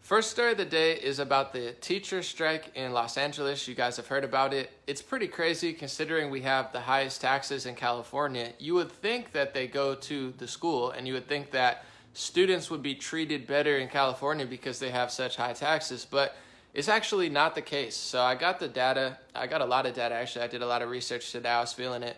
First story of the day is about the teacher strike in Los Angeles. You guys have heard about it. It's pretty crazy considering we have the highest taxes in California. You would think that they go to the school, and you would think that students would be treated better in California because they have such high taxes, but it's actually not the case. So I got the data. I got a lot of data, actually. I did a lot of research today. I was feeling it.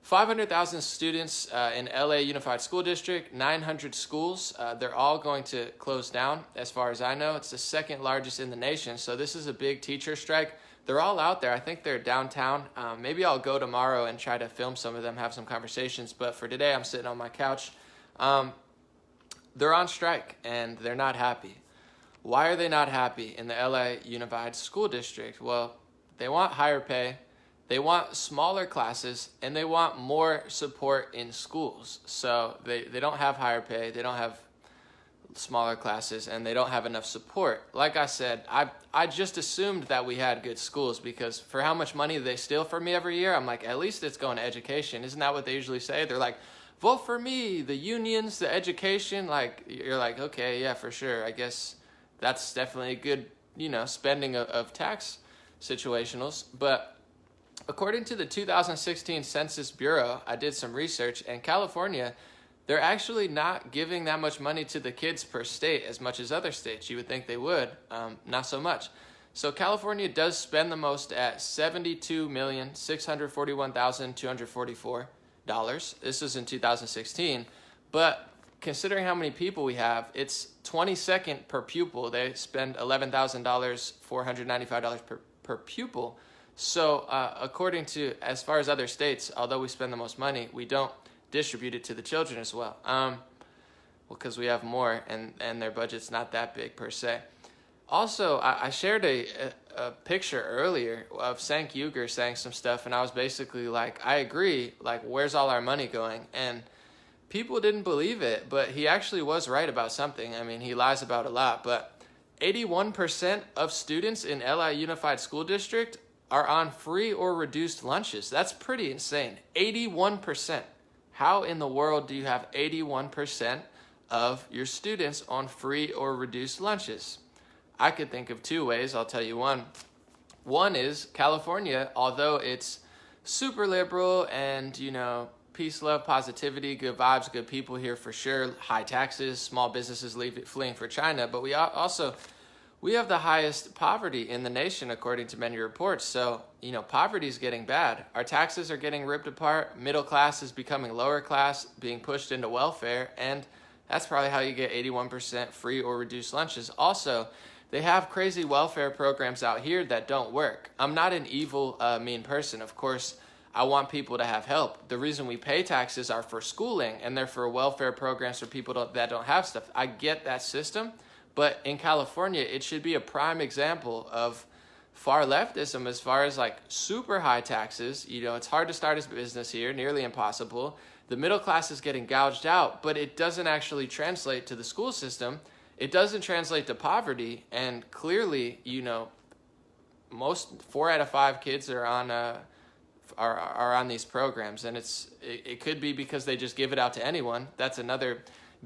500,000 students in LA Unified School District, 900 schools. They're all going to close down, as far as I know. It's the second largest in the nation, so this is a big teacher strike. They're all out there. I think they're downtown. Maybe I'll go tomorrow and try to film some of them, have some conversations, but for today, I'm sitting on my couch. They're on strike, and they're not happy. Why are they not happy in the LA Unified School District? Well, they want higher pay. They want smaller classes, and they want more support in schools. So they don't have higher pay, they don't have smaller classes, and they don't have enough support. Like I said, I just assumed that we had good schools because for how much money they steal from me every year, I'm like, at least it's going to education. Isn't that what they usually say? They're like, vote for me, the unions, the education. Like, you're like, okay, yeah, for sure. I guess that's definitely a good, spending of tax situationals. But according to the 2016 Census Bureau, I did some research, and California, they're actually not giving that much money to the kids per state as much as other states. You would think they would, not so much. So California does spend the most at $72,641,244. This was in 2016, but considering how many people we have, it's 22nd per pupil. They spend $11,495 per pupil. So according to, as far as other states, although we spend the most money, we don't distribute it to the children as well. Because we have more, and their budget's not that big per se. Also, I shared a picture earlier of Cenk Uygur saying some stuff, and I was basically like, I agree, like, where's all our money going? And people didn't believe it, but he actually was right about something. I mean, he lies about a lot, but 81% of students in LA Unified School District are on free or reduced lunches. That's pretty insane. 81%. How in the world do you have 81% of your students on free or reduced lunches? I could think of two ways. I'll tell you one. One is California, although it's super liberal and, peace, love, positivity, good vibes, good people here for sure, high taxes, small businesses fleeing for China, but we have the highest poverty in the nation, according to many reports. So, poverty is getting bad. Our taxes are getting ripped apart. Middle class is becoming lower class, being pushed into welfare. And that's probably how you get 81% free or reduced lunches. Also, they have crazy welfare programs out here that don't work. I'm not an evil, mean person. Of course, I want people to have help. The reason we pay taxes are for schooling, and they're for welfare programs for people that don't have stuff. I get that system. But in California, it should be a prime example of far leftism as far as like super high taxes. It's hard to start a business here, nearly impossible. The middle class is getting gouged out, but it doesn't actually translate to the school system. It doesn't translate to poverty. And clearly, most 4 out of 5 kids are on these programs. And it could be because they just give it out to anyone. That's another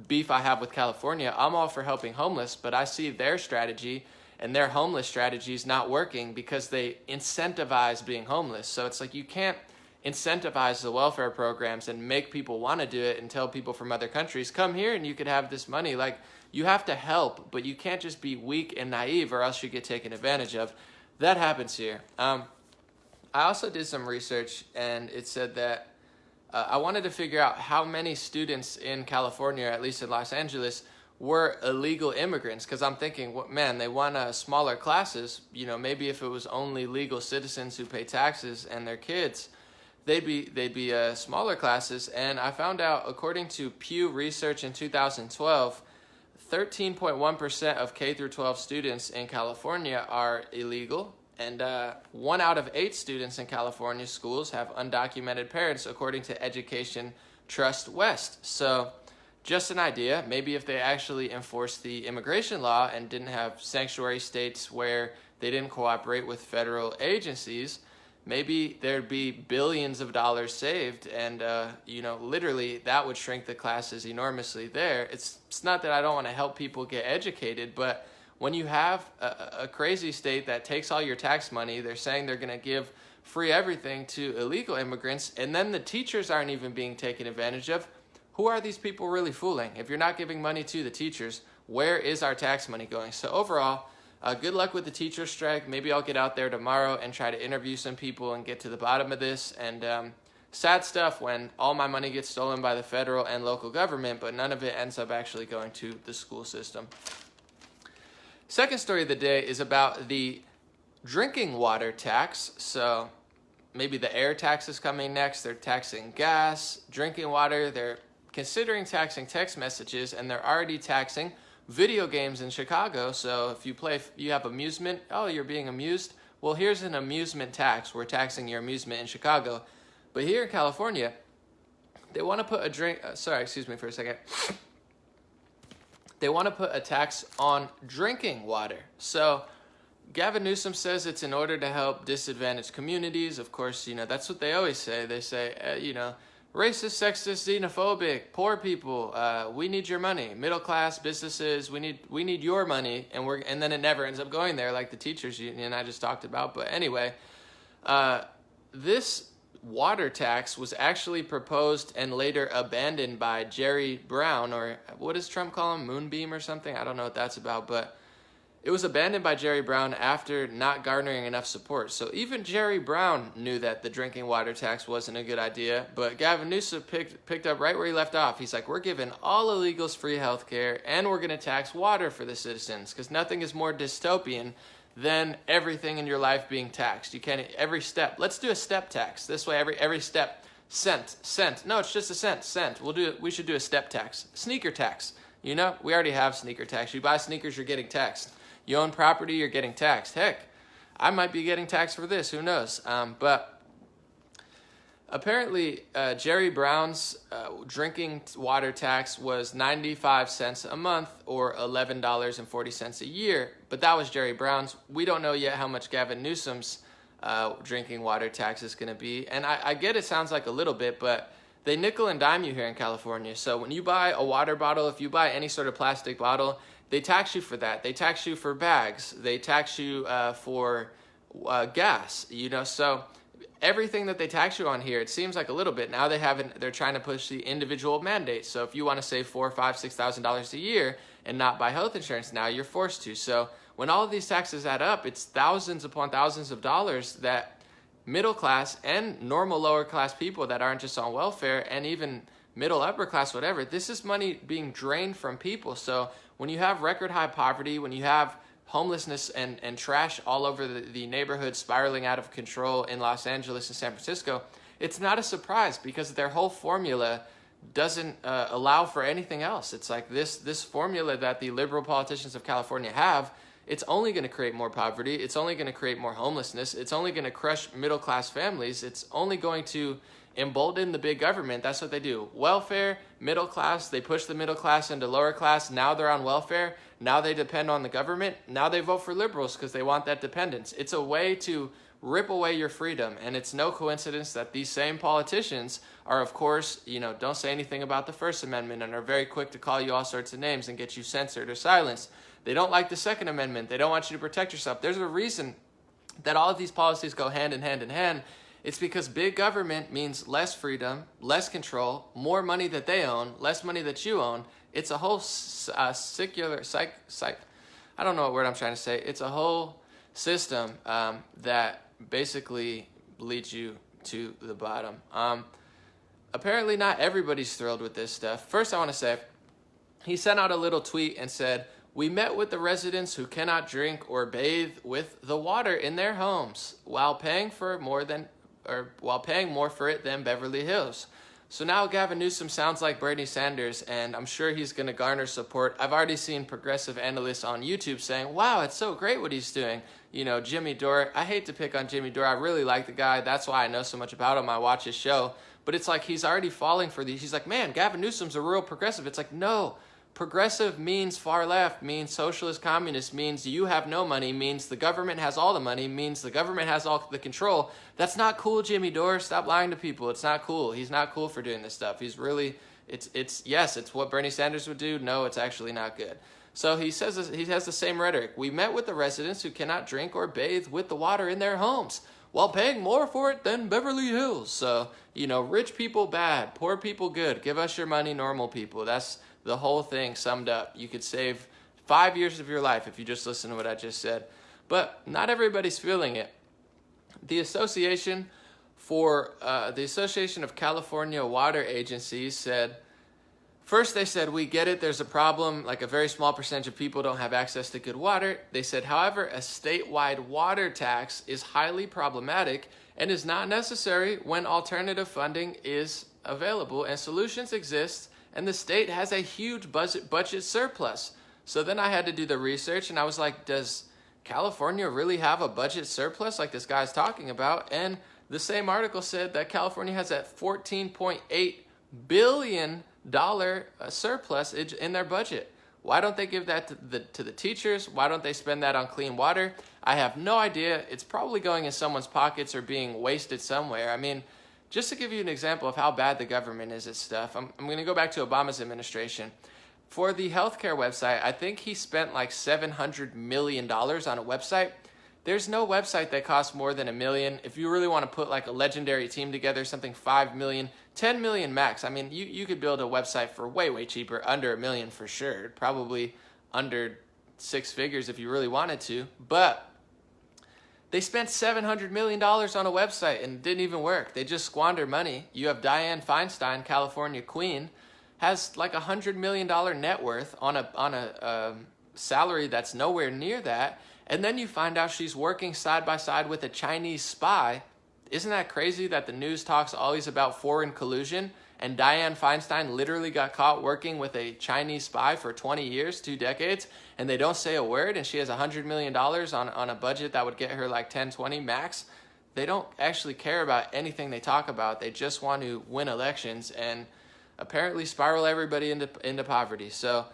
beef I have with California. I'm all for helping homeless, but I see their strategy and their homeless strategy is not working because they incentivize being homeless. So it's like you can't incentivize the welfare programs and make people want to do it and tell people from other countries, come here and you could have this money. Like, you have to help, but you can't just be weak and naive or else you get taken advantage of. That happens here. I also did some research, and it said that I wanted to figure out how many students in California, at least in Los Angeles, were illegal immigrants. Because I'm thinking, man, they want smaller classes. Maybe if it was only legal citizens who pay taxes and their kids, they'd be smaller classes. And I found out, according to Pew Research in 2012, 13.1% of K through 12 students in California are illegal. And 1 out of 8 students in California schools have undocumented parents, according to Education Trust West. So just an idea, maybe if they actually enforced the immigration law and didn't have sanctuary states where they didn't cooperate with federal agencies, maybe there'd be billions of dollars saved, and literally that would shrink the classes enormously there. It's not that I don't want to help people get educated, but when you have a crazy state that takes all your tax money, they're saying they're going to give free everything to illegal immigrants, and then the teachers aren't even being taken advantage of. Who are these people really fooling? If you're not giving money to the teachers, where is our tax money going? So overall, good luck with the teacher strike. Maybe I'll get out there tomorrow and try to interview some people and get to the bottom of this. And sad stuff when all my money gets stolen by the federal and local government, but none of it ends up actually going to the school system. Second story of the day is about the drinking water tax. So maybe the air tax is coming next. They're taxing gas, drinking water. They're considering taxing text messages, and they're already taxing video games in Chicago. So if you have amusement, oh, you're being amused. Well, here's an amusement tax. We're taxing your amusement in Chicago. But here in California, they want to put excuse me for a second. They want to put a tax on drinking water. So Gavin Newsom says it's in order to help disadvantaged communities. Of course, that's what they always say. They say, racist, sexist, xenophobic, poor people, we need your money. Middle class businesses, we need your money, and then it never ends up going there, like the teachers union I just talked about. But anyway, this water tax was actually proposed and later abandoned by Jerry Brown, or what does Trump call him, Moonbeam or something? I don't know what that's about, but it was abandoned by Jerry Brown after not garnering enough support. So even Jerry Brown knew that the drinking water tax wasn't a good idea, but Gavin Newsom picked up right where he left off. He's like, we're giving all illegals free health care, and we're going to tax water for the citizens, because nothing is more dystopian than everything in your life being taxed. You can't, every step. Let's do a step tax. This way, every step, cent. No, it's just a cent. We should do a step tax. Sneaker tax. We already have sneaker tax. You buy sneakers, you're getting taxed. You own property, you're getting taxed. Heck, I might be getting taxed for this. Who knows? But apparently, Jerry Brown's drinking water tax was 95 cents a month or $11.40 a year. But that was Jerry Brown's. We don't know yet how much Gavin Newsom's drinking water tax is going to be. And I get it sounds like a little bit, but they nickel and dime you here in California. So when you buy a water bottle, if you buy any sort of plastic bottle, they tax you for that. They tax you for bags. They tax you for gas. So everything that they tax you on here, it seems like a little bit. Now they're trying to push the individual mandate. So if you want to save $4,000, $5,000, $6,000 a year and not buy health insurance, now you're forced to. So when all of these taxes add up, it's thousands upon thousands of dollars that middle class and normal lower class people that aren't just on welfare, and even middle upper class, whatever, this is money being drained from people. So when you have record high poverty, when you have homelessness and trash all over the neighborhood spiraling out of control in Los Angeles and San Francisco, it's not a surprise, because their whole formula doesn't allow for anything else. It's like this formula that the liberal politicians of California have, it's only going to create more poverty. It's only going to create more homelessness. It's only going to crush middle class families. It's only going to embolden the big government. That's what they do. Welfare, middle class, they push the middle class into lower class. Now they're on welfare. Now they depend on the government. Now they vote for liberals because they want that dependence. It's a way to rip away your freedom. And it's no coincidence that these same politicians are, of course, don't say anything about the First Amendment and are very quick to call you all sorts of names and get you censored or silenced. They don't like the Second Amendment. They don't want you to protect yourself. There's a reason that all of these policies go hand in hand in hand. It's because big government means less freedom, less control, more money that they own, less money that you own. It's a whole secular I don't know what word I'm trying to say. It's a whole system that basically leads you to the bottom. Apparently not everybody's thrilled with this stuff. First, I want to say, he sent out a little tweet and said, "We met with the residents who cannot drink or bathe with the water in their homes while paying more for it than Beverly Hills." So now Gavin Newsom sounds like Bernie Sanders, and I'm sure he's going to garner support. I've already seen progressive analysts on YouTube saying, wow, it's so great what he's doing. Jimmy Dore, I hate to pick on Jimmy Dore. I really like the guy. That's why I know so much about him. I watch his show. But it's like he's already falling for these. He's like, man, Gavin Newsom's a real progressive. It's like, no. Progressive means far left, means socialist communist, means you have no money, means the government has all the money, means the government has all the control. That's not cool, Jimmy Dore. Stop lying to people. It's not cool. He's not cool for doing this stuff. He's really, it's what Bernie Sanders would do. No, it's actually not good. So he says he has the same rhetoric. We met with the residents who cannot drink or bathe with the water in their homes while paying more for it than Beverly Hills. So, rich people bad, poor people good. Give us your money, normal people. That's the whole thing summed up. You could save 5 years of your life if you just listen to what I just said. But not everybody's feeling it. The Association of California Water Agencies said, first, they said, we get it, there's a problem, like a very small percentage of people don't have access to good water. They said, however, a statewide water tax is highly problematic and is not necessary when alternative funding is available and solutions exist and the state has a huge budget surplus. So then I had to do the research and I was like, does California really have a budget surplus like this guy's talking about? And the same article said that California has a $14.8 billion surplus in their budget. Why don't they give that to the teachers? Why don't they spend that on clean water? I have no idea. It's probably going in someone's pockets or being wasted somewhere. I mean, just to give you an example of how bad the government is at stuff, I'm going to go back to Obama's administration. For the healthcare website, I think he spent like $700 million on a website. There's no website that costs more than $1 million. If you really want to put like a legendary team together, something $5 million, $10 million max. I mean, you could build a website for way, way cheaper, under $1 million for sure. Probably under 6 figures if you really wanted to. But they spent $700 million on a website and it didn't even work. They just squandered money. You have Dianne Feinstein, California queen, has like $100 million net worth on a salary that's nowhere near that. And then you find out she's working side by side with a Chinese spy. Isn't that crazy that the news talks always about foreign collusion? And Dianne Feinstein literally got caught working with a Chinese spy for 20 years, 2 decades, and they don't say a word, and she has $100 million on a budget that would get her like 10, 20 max. They don't actually care about anything they talk about. They just want to win elections and apparently spiral everybody into poverty. So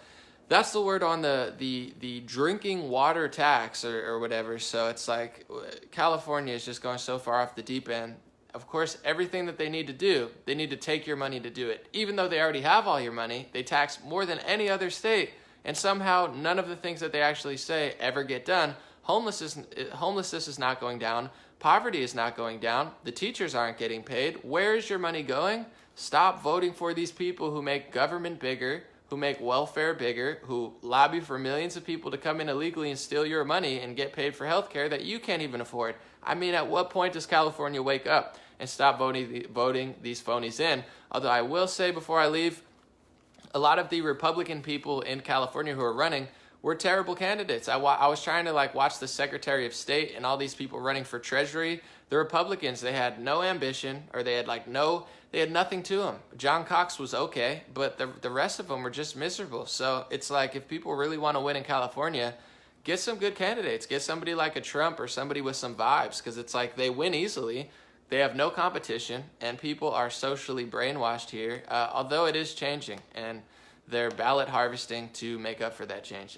that's the word on the drinking water tax or whatever. So it's like California is just going so far off the deep end. Of course, everything that they need to do, they need to take your money to do it. Even though they already have all your money, they tax more than any other state, and somehow none of the things that they actually say ever get done. Homelessness is not going down. Poverty is not going down. The teachers aren't getting paid. Where is your money going? Stop voting for these people who make government bigger, who make welfare bigger, who lobby for millions of people to come in illegally and steal your money and get paid for health care that you can't even afford. I mean, at what point does California wake up and stop voting these phonies in? Although I will say before I leave, a lot of the Republican people in California who are running were terrible candidates. I was trying to watch the Secretary of State and all these people running for Treasury. The Republicans, they had no ambition, or they had nothing to them. John Cox was okay, but the rest of them were just miserable. So it's like, if people really want to win in California, get some good candidates. Get somebody like a Trump or somebody with some vibes, because it's like they win easily. They have no competition, and people are socially brainwashed here, although it is changing, and they're ballot harvesting to make up for that change.